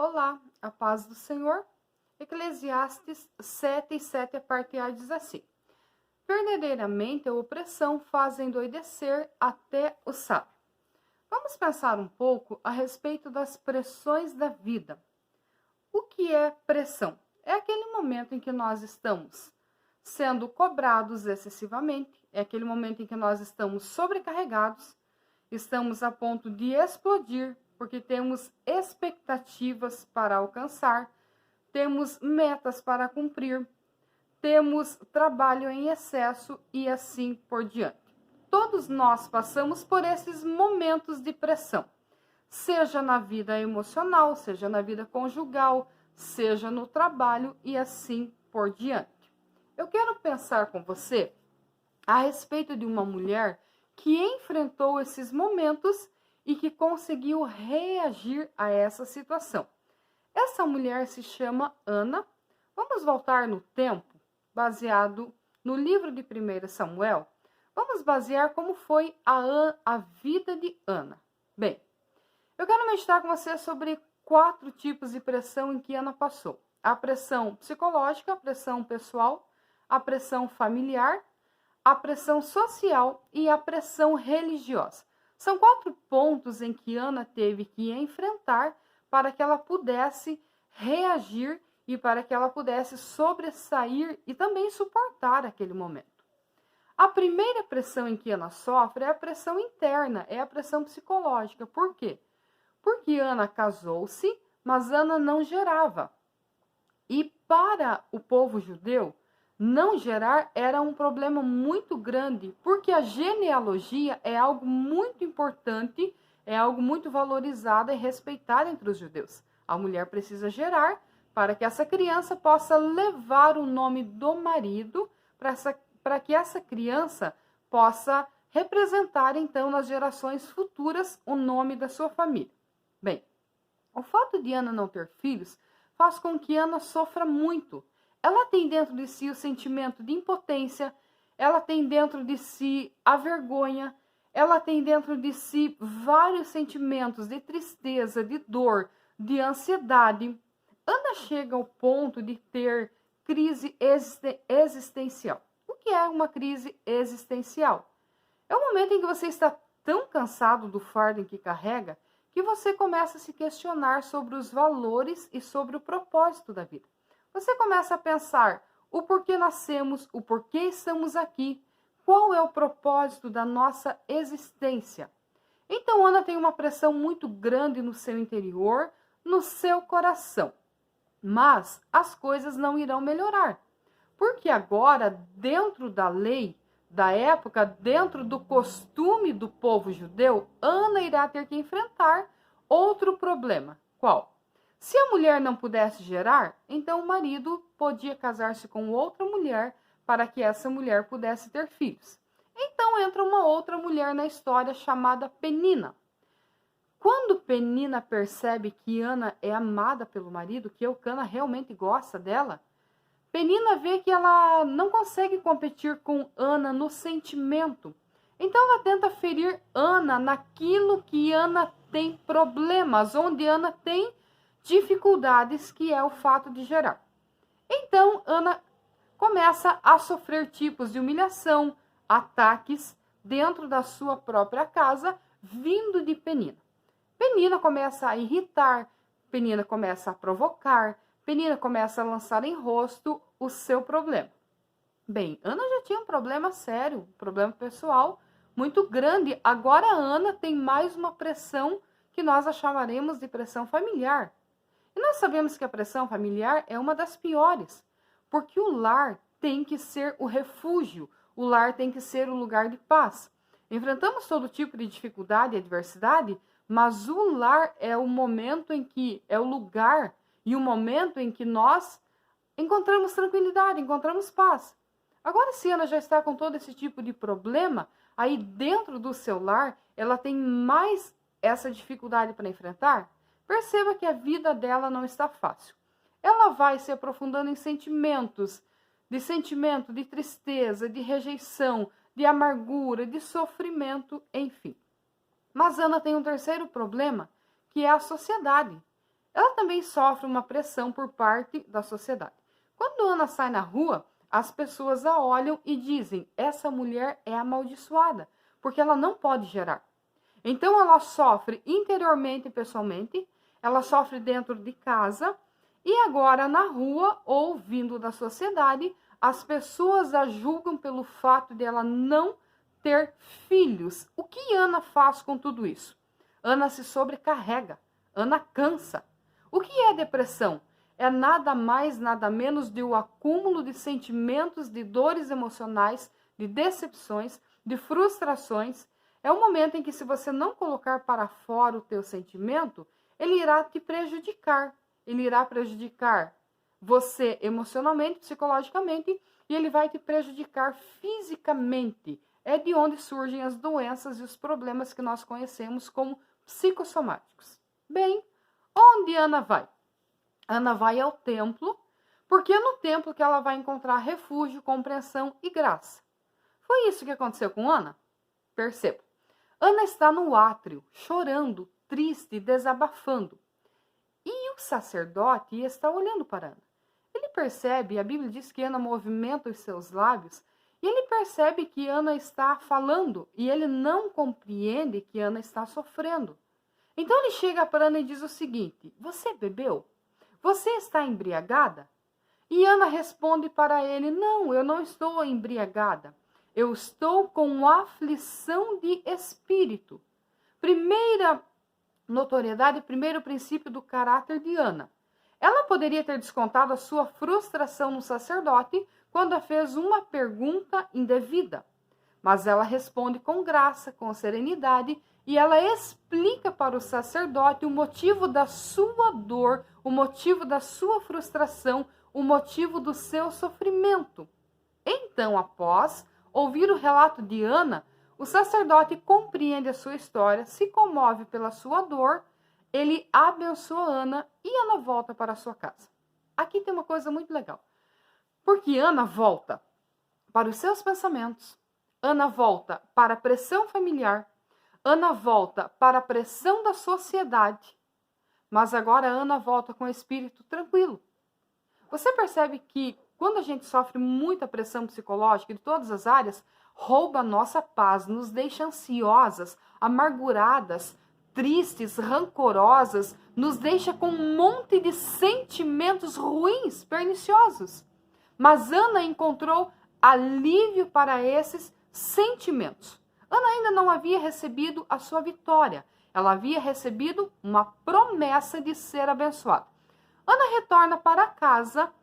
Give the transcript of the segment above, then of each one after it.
Olá, a paz do Senhor. Eclesiastes 7:7 a parte A diz assim: verdadeiramente a opressão faz endoidecer até o sábio. Vamos pensar um pouco a respeito das pressões da vida. O que é pressão? É aquele momento em que nós estamos sendo cobrados excessivamente, é aquele momento em que nós estamos sobrecarregados, estamos a ponto de explodir, porque temos expectativas para alcançar, temos metas para cumprir, temos trabalho em excesso e assim por diante. Todos nós passamos por esses momentos de pressão, seja na vida emocional, seja na vida conjugal, seja no trabalho e assim por diante. Eu quero pensar com você a respeito de uma mulher que enfrentou esses momentos e que conseguiu reagir a essa situação. Essa mulher se chama Ana. Vamos voltar no tempo, baseado no livro de 1 Samuel. Vamos basear como foi a vida de Ana. Bem, eu quero meditar com você sobre 4 tipos de pressão em que Ana passou. A pressão psicológica, a pressão pessoal, a pressão familiar, a pressão social e a pressão religiosa. São 4 pontos em que Ana teve que enfrentar para que ela pudesse reagir e para que ela pudesse sobressair e também suportar aquele momento. A primeira pressão em que Ana sofre é a pressão interna, é a pressão psicológica. Por quê? Porque Ana casou-se, mas Ana não gerava. E para o povo judeu, não gerar era um problema muito grande, porque a genealogia é algo muito importante, é algo muito valorizado e respeitado entre os judeus. A mulher precisa gerar para que essa criança possa levar o nome do marido, para que essa criança possa representar, então, nas gerações futuras, o nome da sua família. Bem, o fato de Ana não ter filhos faz com que Ana sofra muito. Ela tem dentro de si o sentimento de impotência, ela tem dentro de si a vergonha, ela tem dentro de si vários sentimentos de tristeza, de dor, de ansiedade. Ana chega ao ponto de ter crise existencial. O que é uma crise existencial? É o momento em que você está tão cansado do fardo em que carrega que você começa a se questionar sobre os valores e sobre o propósito da vida. Você começa a pensar o porquê nascemos, o porquê estamos aqui, qual é o propósito da nossa existência. Então, Ana tem uma pressão muito grande no seu interior, no seu coração. Mas as coisas não irão melhorar, porque agora, dentro da lei da época, dentro do costume do povo judeu, Ana irá ter que enfrentar outro problema. Qual? Se a mulher não pudesse gerar, então o marido podia casar-se com outra mulher para que essa mulher pudesse ter filhos. Então entra uma outra mulher na história chamada Penina. Quando Penina percebe que Ana é amada pelo marido, que Eucana realmente gosta dela, Penina vê que ela não consegue competir com Ana no sentimento. Então ela tenta ferir Ana naquilo que Ana tem problemas, onde Ana tem dificuldades, que é o fato de gerar. Então Ana começa a sofrer tipos de humilhação, ataques dentro da sua própria casa, vindo de Penina. Penina começa a irritar, Penina começa a provocar, Penina começa a lançar em rosto o seu problema. Bem, Ana já tinha um problema sério, um problema pessoal muito grande. Agora a Ana tem mais uma pressão que nós a chamaremos de pressão familiar. E nós sabemos que a pressão familiar é uma das piores, porque o lar tem que ser o refúgio, o lar tem que ser o lugar de paz. Enfrentamos todo tipo de dificuldade e adversidade, mas o lar é o momento em que, é o lugar e o momento em que nós encontramos tranquilidade, encontramos paz. Agora, se Ana já está com todo esse tipo de problema, aí dentro do seu lar, ela tem mais essa dificuldade para enfrentar. Perceba que a vida dela não está fácil. Ela vai se aprofundando em sentimentos, de tristeza, de rejeição, de amargura, de sofrimento, enfim. Mas Ana tem um terceiro problema, que é a sociedade. ela também sofre uma pressão por parte da sociedade. Quando Ana sai na rua, as pessoas a olham e dizem: essa mulher é amaldiçoada, porque ela não pode gerar. Então ela sofre interiormente e pessoalmente, ela sofre dentro de casa e agora na rua ou vindo da sociedade, as pessoas a julgam pelo fato de ela não ter filhos. O que Ana faz com tudo isso? Ana se sobrecarrega, Ana cansa. O que é depressão? É nada mais, nada menos de um acúmulo de sentimentos, de dores emocionais, de decepções, de frustrações. É um momento em que, se você não colocar para fora o teu sentimento, ele irá te prejudicar. Ele irá prejudicar você emocionalmente, psicologicamente, e ele vai te prejudicar fisicamente. É de onde surgem as doenças e os problemas que nós conhecemos como psicossomáticos. Bem, onde Ana vai? Ana vai ao templo, porque é no templo que ela vai encontrar refúgio, compreensão e graça. Foi isso que aconteceu com Ana? Perceba. Ana está no átrio, chorando, triste, desabafando. E o sacerdote está olhando para Ana. Ele percebe, a Bíblia diz que Ana movimenta os seus lábios, e ele percebe que Ana está falando, e ele não compreende que Ana está sofrendo. Então ele chega para Ana e diz o seguinte: você bebeu? Você está embriagada? E Ana responde para ele: não, eu não estou embriagada. Eu estou com aflição de espírito. Primeira notoriedade, primeiro princípio do caráter de Ana. Ela poderia ter descontado a sua frustração no sacerdote quando fez uma pergunta indevida. Mas ela responde com graça, com serenidade, e ela explica para o sacerdote o motivo da sua dor, o motivo da sua frustração, o motivo do seu sofrimento. Então, após ouvir o relato de Ana, o sacerdote compreende a sua história, se comove pela sua dor, ele abençoa Ana e Ana volta para a sua casa. Aqui tem uma coisa muito legal, porque Ana volta para os seus pensamentos, Ana volta para a pressão familiar, Ana volta para a pressão da sociedade, mas agora Ana volta com o espírito tranquilo. Você percebe que quando a gente sofre muita pressão psicológica de todas as áreas, rouba a nossa paz, nos deixa ansiosas, amarguradas, tristes, rancorosas, nos deixa com um monte de sentimentos ruins, perniciosos. Mas Ana encontrou alívio para esses sentimentos. Ana ainda não havia recebido a sua vitória. Ela havia recebido uma promessa de ser abençoada. Ana retorna para casa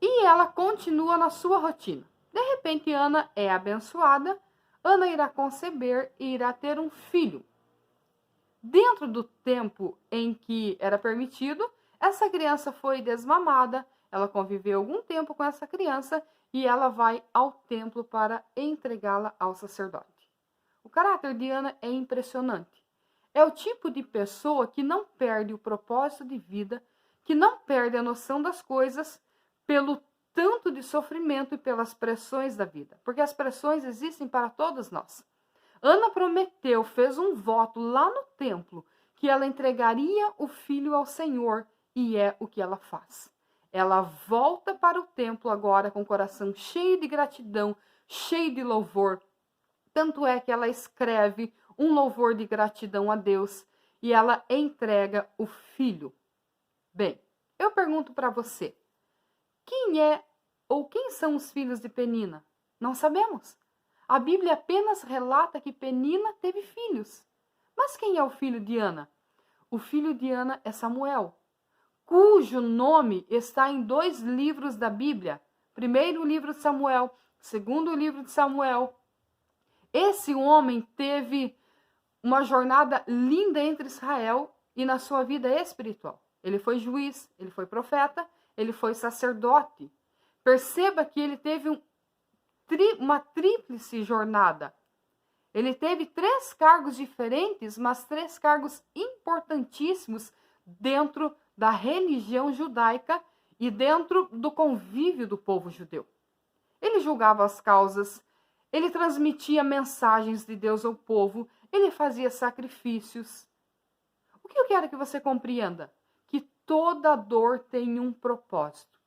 e ela continua na sua rotina. De repente, Ana é abençoada. Ana irá conceber e irá ter um filho. Dentro do tempo em que era permitido, essa criança foi desmamada. Ela conviveu algum tempo com essa criança e ela vai ao templo para entregá-la ao sacerdote. O caráter de Ana é impressionante. É o tipo de pessoa que não perde o propósito de vida, que não perde a noção das coisas pelo tanto de sofrimento e pelas pressões da vida. Porque as pressões existem para todos nós. Ana prometeu, fez um voto lá no templo, que ela entregaria o filho ao Senhor, e é o que ela faz. Ela volta para o templo agora com o coração cheio de gratidão, cheio de louvor. Tanto é que ela escreve um louvor de gratidão a Deus e ela entrega o filho. Bem, eu pergunto para você, quem é ou quem são os filhos de Penina? Não sabemos. A Bíblia apenas relata que Penina teve filhos. Mas quem é o filho de Ana? O filho de Ana é Samuel, cujo nome está em 2 livros da Bíblia. Primeiro livro de Samuel, segundo livro de Samuel. Esse homem teve uma jornada linda entre Israel e na sua vida espiritual. Ele foi juiz, ele foi profeta, ele foi sacerdote. Perceba que ele teve uma tríplice jornada. Ele teve 3 cargos diferentes, mas 3 cargos importantíssimos dentro da religião judaica e dentro do convívio do povo judeu. Ele julgava as causas, ele transmitia mensagens de Deus ao povo, ele fazia sacrifícios. O que eu quero que você compreenda? Que toda dor tem um propósito.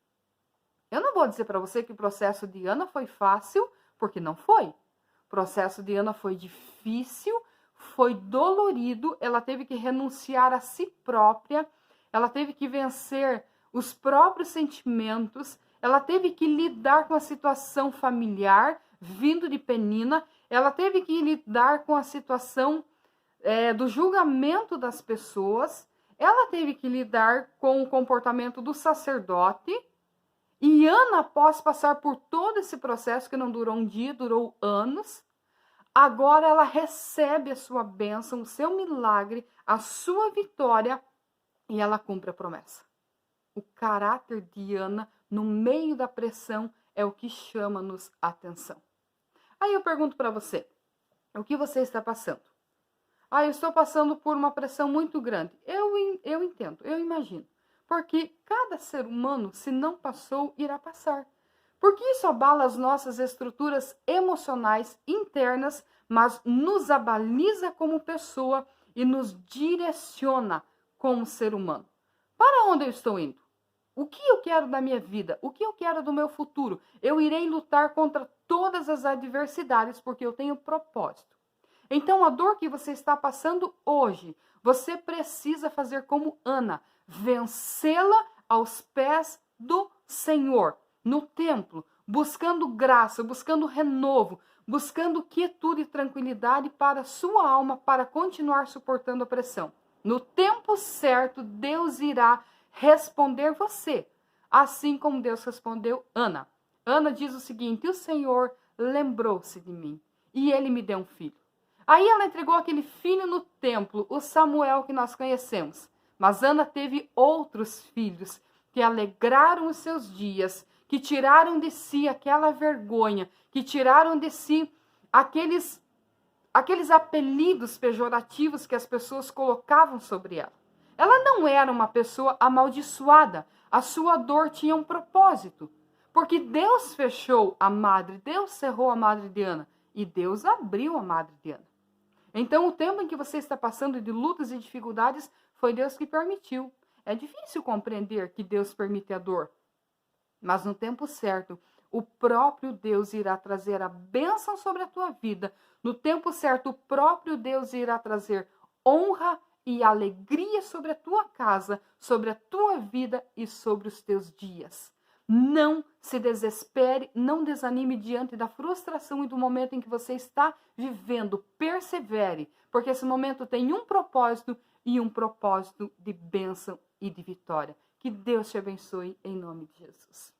Eu não vou dizer para você que o processo de Ana foi fácil, porque não foi. O processo de Ana foi difícil, foi dolorido, ela teve que renunciar a si própria, ela teve que vencer os próprios sentimentos, ela teve que lidar com a situação familiar, vindo de Penina, ela teve que lidar com a situação do julgamento das pessoas, ela teve que lidar com o comportamento do sacerdote. E Ana, após passar por todo esse processo, que não durou um dia, durou anos, agora ela recebe a sua bênção, o seu milagre, a sua vitória, e ela cumpre a promessa. O caráter de Ana, no meio da pressão, é o que chama-nos a atenção. Aí eu pergunto para você, o que você está passando? Eu estou passando por uma pressão muito grande. Eu entendo, eu imagino. Porque cada ser humano, se não passou, irá passar. Porque isso abala as nossas estruturas emocionais internas, mas nos abaliza como pessoa e nos direciona como ser humano. Para onde eu estou indo? O que eu quero da minha vida? O que eu quero do meu futuro? Eu irei lutar contra todas as adversidades porque eu tenho propósito. Então, a dor que você está passando hoje, você precisa fazer como Ana, vencê-la aos pés do Senhor, no templo, buscando graça, buscando renovo, buscando quietude e tranquilidade para a sua alma, para continuar suportando a pressão. No tempo certo, Deus irá responder você, assim como Deus respondeu Ana. Ana diz o seguinte: o Senhor lembrou-se de mim e ele me deu um filho. Aí ela entregou aquele filho no templo, o Samuel que nós conhecemos. Mas Ana teve outros filhos que alegraram os seus dias, que tiraram de si aquela vergonha, que tiraram de si aqueles apelidos pejorativos que as pessoas colocavam sobre ela. Ela não era uma pessoa amaldiçoada. A sua dor tinha um propósito. Porque Deus fechou a madre, Deus cerrou a madre de Ana e Deus abriu a madre de Ana. Então, o tempo em que você está passando de lutas e dificuldades foi Deus que permitiu. É difícil compreender que Deus permite a dor. Mas no tempo certo, o próprio Deus irá trazer a bênção sobre a tua vida. No tempo certo, o próprio Deus irá trazer honra e alegria sobre a tua casa, sobre a tua vida e sobre os teus dias. Não se desespere, não desanime diante da frustração e do momento em que você está vivendo. Persevere, porque esse momento tem um propósito e um propósito de bênção e de vitória. Que Deus te abençoe em nome de Jesus.